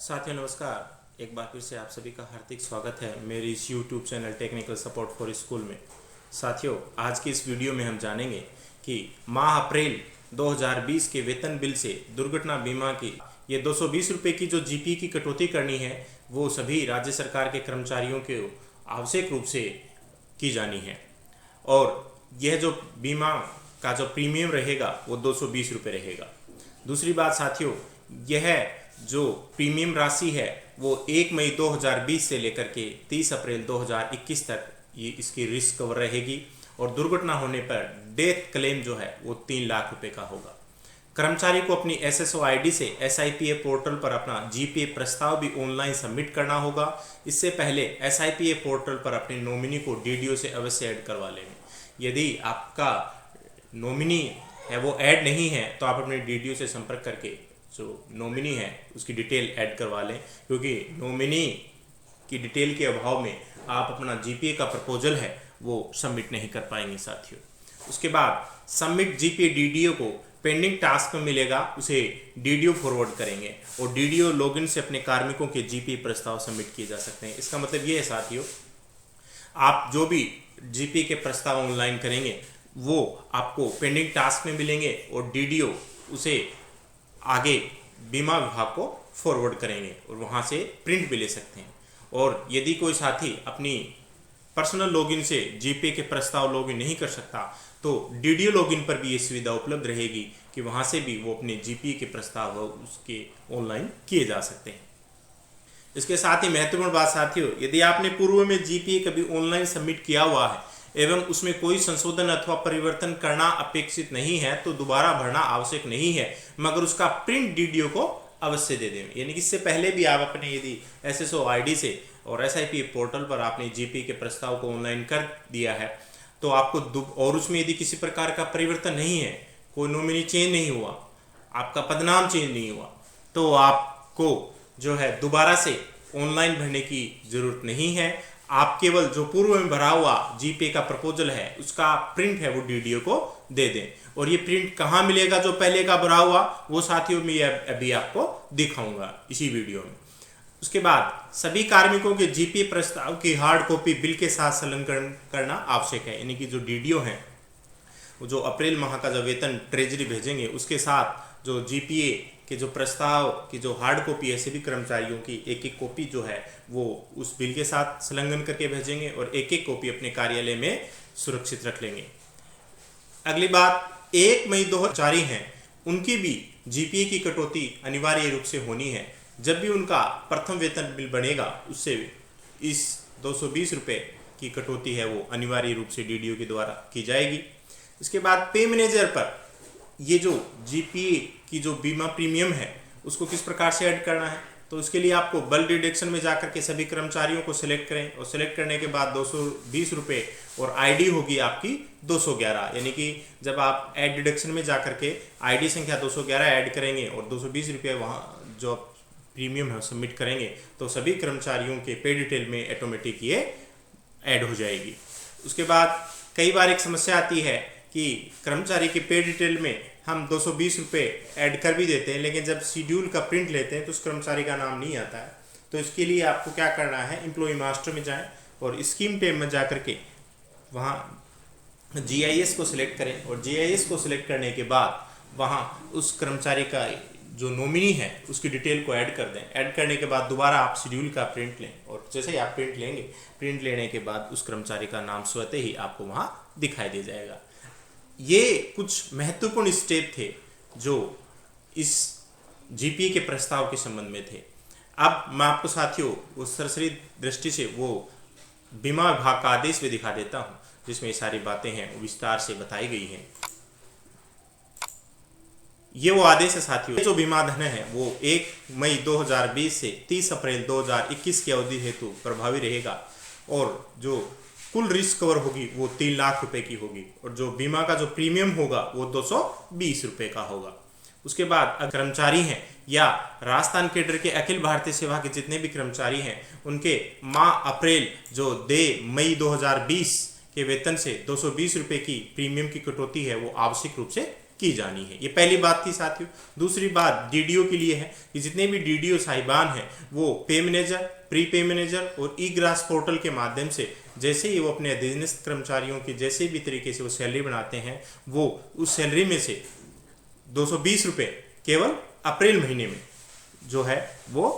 साथियों नमस्कार। एक बार फिर से आप सभी का हार्दिक स्वागत है मेरे इस YouTube channel technical support for school में। साथियों, आज की इस वीडियो में हम जानेंगे कि माह अप्रैल 2020 के वेतन बिल से दुर्घटना बीमा की ये 220 रुपये की जो जीपी की कटौती करनी है वो सभी राज्य सरकार के कर्मचारियों को आवश्यक रूप से की जानी है। और यह जो बीमा का जो प्रीमियम रहेगा वो 220 रुपये रहेगा। दूसरी बात साथियों, यह जो प्रीमियम राशि है वो 1 मई 2020 से लेकर के 30 अप्रैल 2021 तक ये इसकी रिस्क कवर रहेगी। और दुर्घटना होने पर डेथ क्लेम जो है वो 3 लाख रुपए का होगा। कर्मचारी को अपनी एसएसओ आईडी से एसआईपीए पोर्टल पर अपना जीपीए प्रस्ताव भी ऑनलाइन सबमिट करना होगा। इससे पहले एसआईपीए पोर्टल पर अपने नॉमिनी को डीडीओ से अवश्य ऐड करवा लेंगे। यदि आपका नॉमिनी है वो ऐड नहीं है तो आप अपने डीडीओ से संपर्क करके जो नॉमिनी है उसकी डिटेल ऐड करवा लें, क्योंकि नॉमिनी की डिटेल के अभाव में आप अपना जीपीए का प्रपोजल है वो सबमिट नहीं कर पाएंगे साथियों। उसके बाद सबमिट जीपीए डीडीओ को पेंडिंग टास्क में मिलेगा, उसे डीडीओ फॉरवर्ड करेंगे और डीडीओ लॉगिन से अपने कार्मिकों के जीपीए प्रस्ताव सबमिट किए जा सकते हैं। इसका मतलब ये है साथियों, आप जो भी जीपीए के प्रस्ताव ऑनलाइन करेंगे वो आपको पेंडिंग टास्क में मिलेंगे और डीडीओ उसे आगे बीमा विभाग को फॉरवर्ड करेंगे और वहाँ से प्रिंट भी ले सकते हैं। और यदि कोई साथी अपनी पर्सनल लॉगिन से जीपीए के प्रस्ताव लॉगिन नहीं कर सकता तो डीडीओ लॉगिन पर भी ये सुविधा उपलब्ध रहेगी कि वहाँ से भी वो अपने जीपीए के प्रस्ताव उसके ऑनलाइन किए जा सकते हैं। इसके साथ ही महत्वपूर्ण बात साथियों, यदि आपने पूर्व में जीपीए कभी ऑनलाइन सबमिट किया हुआ है एवं उसमें कोई संशोधन अथवा परिवर्तन करना अपेक्षित नहीं है तो दोबारा भरना आवश्यक नहीं है, मगर उसका प्रिंट डीडीओ को अवश्य दे दें। यानी कि इससे पहले भी आप अपने यदि एसएसओ आईडी से और एसआईपी पोर्टल पर आपने जीपीए के प्रस्ताव को ऑनलाइन कर दिया है तो आपको और उसमें यदि किसी प्रकार का परिवर्तन नहीं है, कोई नॉमिनी चेंज नहीं हुआ, आपका पदनाम चेंज नहीं हुआ, तो आपको जो है दोबारा से ऑनलाइन भरने की जरूरत नहीं है। आप केवल जो पूर्व में भरा हुआ जीपीए का प्रपोजल है उसका प्रिंट है वो डीडीओ को दे दें। और ये प्रिंट कहाँ मिलेगा जो पहले का भरा हुआ, वो साथियों में अभी आपको दिखाऊंगा इसी वीडियो में। उसके बाद सभी कार्मिकों के जीपीए प्रस्ताव की हार्ड कॉपी बिल के साथ संलग्न करना आवश्यक है। यानी कि जो डीडीओ है जो अप्रैल माह का जो वेतन ट्रेजरी भेजेंगे उसके साथ जो जीपीए के जो प्रस्ताव की जो हार्ड कॉपी है सभी कर्मचारियों की एक एक कॉपी जो है वो उस बिल के साथ संलग्न करके भेजेंगे और एक एक कॉपी अपने कार्यालय में सुरक्षित रख लेंगे। अगली बात, 1 मई 2004 हैं उनकी भी जीपीए की कटौती अनिवार्य रूप से होनी है। जब भी उनका प्रथम वेतन बिल बनेगा उससे इस 220 रुपये की कटौती है वो अनिवार्य रूप से डीडीओ के द्वारा की जाएगी। इसके बाद पे मैनेजर पर ये जो जीपीए की जो बीमा प्रीमियम है उसको किस प्रकार से ऐड करना है, तो उसके लिए आपको बल्क डिडक्शन में जाकर के सभी कर्मचारियों को सिलेक्ट करें और सिलेक्ट करने के बाद 220 रुपये और आईडी होगी आपकी 211। यानी कि जब आप ऐड डिडक्शन में जाकर के आईडी संख्या 211 ऐड करेंगे और 220 रुपये वहाँ जो प्रीमियम है सबमिट करेंगे तो सभी कर्मचारियों के पे डिटेल में ऑटोमेटिक ये ऐड हो जाएगी। उसके बाद कई बार एक समस्या आती है कि कर्मचारी के पे डिटेल में हम 220 रुपये ऐड कर भी देते हैं, लेकिन जब शेड्यूल का प्रिंट लेते हैं तो उस कर्मचारी का नाम नहीं आता है। तो इसके लिए आपको क्या करना है, एम्प्लॉय मास्टर में जाएं और स्कीम टैब में जा करके वहाँ जीआईएस को सिलेक्ट करें और जीआईएस को सिलेक्ट करने के बाद वहाँ उस कर्मचारी का जो नॉमिनी है उसकी डिटेल को ऐड कर दें। ऐड करने के बाद दोबारा आप शेड्यूल का प्रिंट लें और जैसे ही आप प्रिंट लेंगे, प्रिंट लेने के बाद उस कर्मचारी का नाम स्वतः ही आपको वहाँ दिखाई दे जाएगा। ये कुछ महत्वपूर्ण स्टेप थे जो इस जीपीए के प्रस्ताव के संबंध में थे। अब मैं आपको साथियों वो सरसरी दृष्टि से वो बीमा विभाग का आदेश भी दिखा देता हूँ जिसमें ये सारी बातें हैं विस्तार से बताई गई हैं। ये वो आदेश है साथियों, जो बीमा धन है वो 1 मई 2020 से 30 अप्रैल 2021 की अवधि हेतु प्रभावी रहेगा और जो कुल रिस्क कवर होगी वो 3 लाख रुपए की होगी और जो बीमा का जो प्रीमियम होगा वो 220 रुपए का होगा। उसके बाद कर्मचारी हैं या राजस्थान केडर के अखिल भारतीय सेवा के जितने भी कर्मचारी हैं उनके माह अप्रैल जो मई 2020 के वेतन से 220 रुपए की प्रीमियम की कटौती है वो आवश्यक रूप से की जानी है। ये पहली बात थी साथियों। दूसरी बात डीडीओ के लिए है कि जितने भी डीडीओ साहिबान हैं वो पे मैनेजर, प्री पे मैनेजर और ई ग्रास पोर्टल के माध्यम से जैसे ही वो अपने अधीनस्थ कर्मचारियों की जैसे भी तरीके से वो सैलरी बनाते हैं, वो उस सैलरी में से 220 रुपये केवल अप्रैल महीने में जो है वो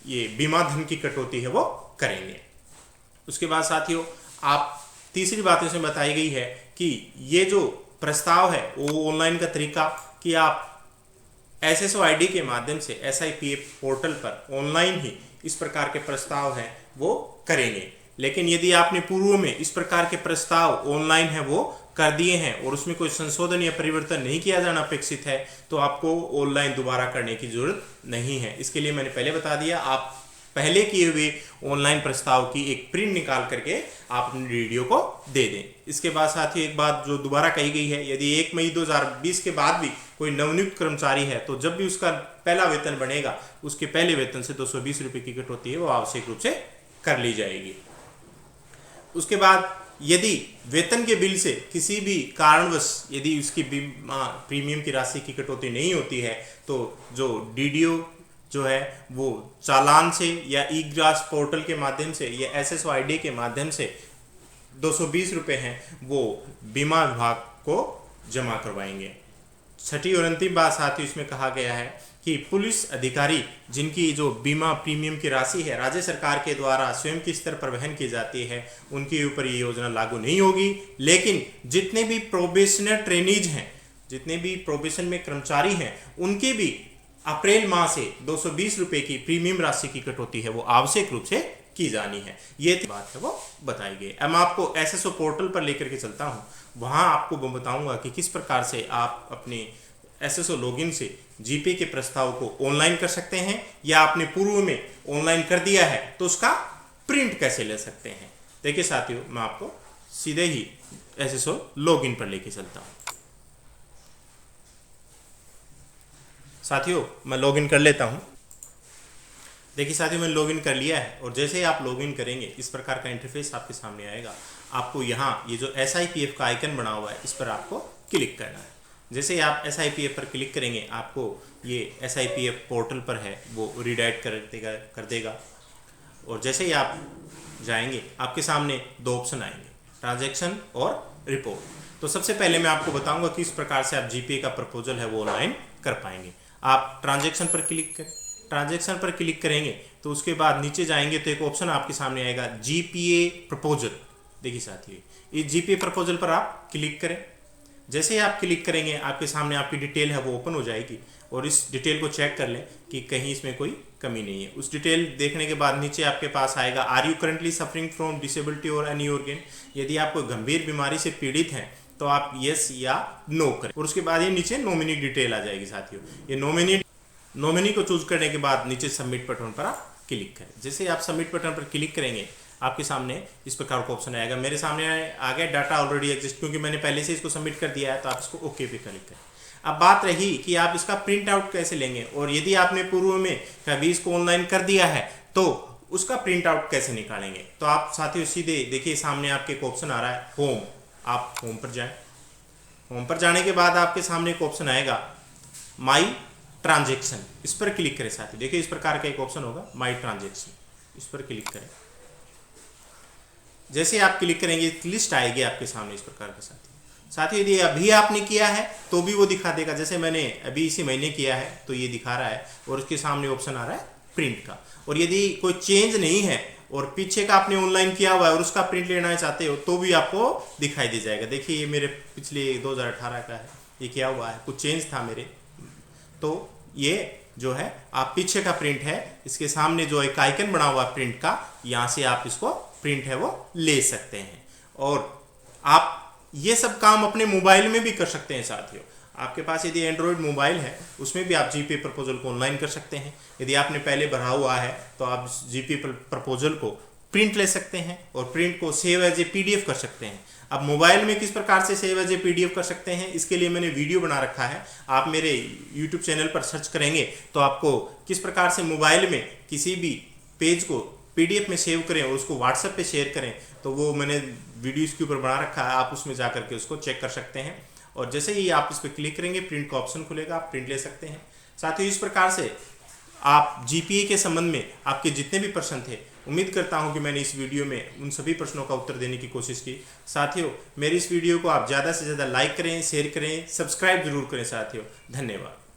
ये बीमा धन की कटौती है वो करेंगे। उसके बाद साथियों आप तीसरी बात इसमें बताई गई है कि ये जो प्रस्ताव है वो ऑनलाइन का तरीका कि आप एसएसओ आईडी के माध्यम से SIPF पोर्टल पर ऑनलाइन ही इस प्रकार के प्रस्ताव हैं वो करेंगे। लेकिन यदि आपने पूर्व में इस प्रकार के प्रस्ताव ऑनलाइन है वो कर दिए हैं और उसमें कोई संशोधन या परिवर्तन नहीं किया जाना अपेक्षित है तो आपको ऑनलाइन दोबारा करने की जरूरत नहीं है। इसके लिए मैंने पहले बता दिया, आप पहले किए हुए ऑनलाइन प्रस्ताव की एक प्रिंट निकाल करके आप अपने डीडीओ को दे दें। इसके बाद साथ ही एक बात जो दोबारा कही गई है, यदि 1 मई 2020 के बाद भी कोई नवनियुक्त कर्मचारी है तो जब भी उसका पहला वेतन बनेगा उसके पहले वेतन से 220 रुपये की कटौती है वो आवश्यक रूप से कर ली जाएगी। उसके बाद यदि वेतन के बिल से किसी भी कारणवश यदि उसकी प्रीमियम की राशि की कटौती नहीं होती है तो जो डीडीओ जो है वो चालान से या ई ग्रास पोर्टल के माध्यम से या SSO ID के माध्यम से 220 रुपये हैं वो बीमा विभाग को जमा करवाएंगे। छठी और अंतिम बात साथ ही इसमें कहा गया है कि पुलिस अधिकारी जिनकी जो बीमा प्रीमियम की राशि है राज्य सरकार के द्वारा स्वयं के स्तर पर वहन की जाती है उनके ऊपर ये योजना लागू नहीं होगी। लेकिन जितने भी प्रोबेशनर ट्रेनीज हैं, जितने भी प्रोबेशन में कर्मचारी हैं, उनके भी अप्रैल माह से 220 रुपये की प्रीमियम राशि की कटौती है वो आवश्यक रूप से की जानी है। ये बात है वो बताई गई। अब मैं आपको SSO पोर्टल पर लेकर के चलता हूँ, वहाँ आपको बताऊँगा कि किस प्रकार से आप अपने SSO लॉगिन से जीपे के प्रस्ताव को ऑनलाइन कर सकते हैं या आपने पूर्व में ऑनलाइन कर दिया है तो उसका प्रिंट कैसे ले सकते हैं। देखिए साथियों, मैं आपको सीधे ही SSO लॉगिन पर लेके चलता हूँ। साथियों मैं लॉगिन कर लेता हूँ। देखिए साथियों मैंने लॉगिन कर लिया है और जैसे ही आप लॉगिन करेंगे इस प्रकार का इंटरफेस आपके सामने आएगा। आपको यहाँ ये जो SIPF का आइकन बना हुआ है इस पर आपको क्लिक करना है। जैसे ही आप SIPF पर क्लिक करेंगे आपको ये SIPF पोर्टल पर है वो रीडायरेक्ट कर देगा और जैसे ही आप जाएंगे आपके सामने दो ऑप्शन आएंगे, ट्रांजैक्शन और रिपोर्ट। तो सबसे पहले मैं आपको बताऊंगा कि इस प्रकार से आप जीपे का प्रपोजल है वो ऑनलाइन कर पाएंगे। आप ट्रांजैक्शन पर क्लिक करें, ट्रांजैक्शन पर क्लिक करेंगे तो उसके बाद नीचे जाएंगे तो एक ऑप्शन आपके सामने आएगा GPA प्रपोजल। देखिए साथियों इस GPA प्रपोजल पर आप क्लिक करें। जैसे ही आप क्लिक करेंगे आपके सामने आपकी डिटेल है वो ओपन हो जाएगी और इस डिटेल को चेक कर लें कि कहीं इसमें कोई कमी नहीं है। उस डिटेल देखने के बाद नीचे आपके पास आएगा are you currently suffering from disability or any organ. यदि आप कोई गंभीर बीमारी से पीड़ित हैं तो आप यस या नो करें और उसके बाद ये नीचे नॉमिनी डिटेल आ जाएगी। साथियों ये नॉमिनी को चूज करने के बाद नीचे सबमिट बटन पर आप क्लिक करें। जैसे आप सबमिट बटन पर क्लिक करेंगे आपके सामने इस प्रकार का ऑप्शन आएगा। मेरे सामने आ गया डाटा ऑलरेडी एग्जिस्ट, क्योंकि मैंने पहले से इसको सबमिट कर दिया है तो आप इसको ओके पे क्लिक करें। अब बात रही कि आप इसका प्रिंट आउट कैसे लेंगे और यदि आपने पूर्व में कभी इसको ऑनलाइन कर दिया है तो उसका प्रिंट आउट कैसे निकालेंगे। तो आप साथियों सीधे देखिए सामने आपके एक ऑप्शन आ रहा है होम। आप होम पर जाएं। होम पर जाने के बाद आपके सामने एक ऑप्शन आएगा माई ट्रांजेक्शन। इस पर क्लिक करें। साथियों देखिए इस प्रकार का एक ऑप्शन होगा माई ट्रांजेक्शन, इस पर क्लिक करें। जैसे आप क्लिक करेंगे लिस्ट आएगी आपके सामने इस प्रकार के। साथियों यदि अभी आपने किया है तो भी वो दिखा देगा। जैसे मैंने अभी इसी महीने किया है तो ये दिखा रहा है और उसके सामने ऑप्शन आ रहा है प्रिंट का। और यदि कोई चेंज नहीं है और पीछे का आपने ऑनलाइन किया हुआ है और उसका प्रिंट लेना चाहते हो तो भी आपको दिखाई दे जाएगा। देखिए ये मेरे पिछले 2018 का है, ये किया हुआ है, कुछ चेंज था मेरे, तो ये जो है आप पीछे का प्रिंट है, इसके सामने जो एक आइकन बना हुआ है प्रिंट का, यहाँ से आप इसको प्रिंट है वो ले सकते हैं। और आप ये सब काम अपने मोबाइल में भी कर सकते हैं। साथियों आपके पास यदि एंड्रॉयड मोबाइल है उसमें भी आप जीपे प्रपोजल को ऑनलाइन कर सकते हैं। यदि आपने पहले भरा हुआ है तो आप जीपे प्रपोजल को प्रिंट ले सकते हैं और प्रिंट को सेव एज ए PDF कर सकते हैं। अब मोबाइल में किस प्रकार से सेव एज ए PDF कर सकते हैं इसके लिए मैंने वीडियो बना रखा है। आप मेरे YouTube चैनल पर सर्च करेंगे तो आपको किस प्रकार से मोबाइल में किसी भी पेज को PDF में सेव करें और उसको WhatsApp पे शेयर करें, तो वो मैंने वीडियो इसके ऊपर बना रखा है, आप उसमें जा करके उसको चेक कर सकते हैं। और जैसे ही आप इस पर क्लिक करेंगे प्रिंट का ऑप्शन खुलेगा, आप प्रिंट ले सकते हैं। साथ ही इस प्रकार से आप जीपीए के संबंध में आपके जितने भी प्रश्न थे, उम्मीद करता हूं कि मैंने इस वीडियो में उन सभी प्रश्नों का उत्तर देने की कोशिश की। साथियों, मेरी इस वीडियो को आप ज़्यादा से ज़्यादा लाइक करें, शेयर करें, सब्सक्राइब जरूर करें साथियों। धन्यवाद।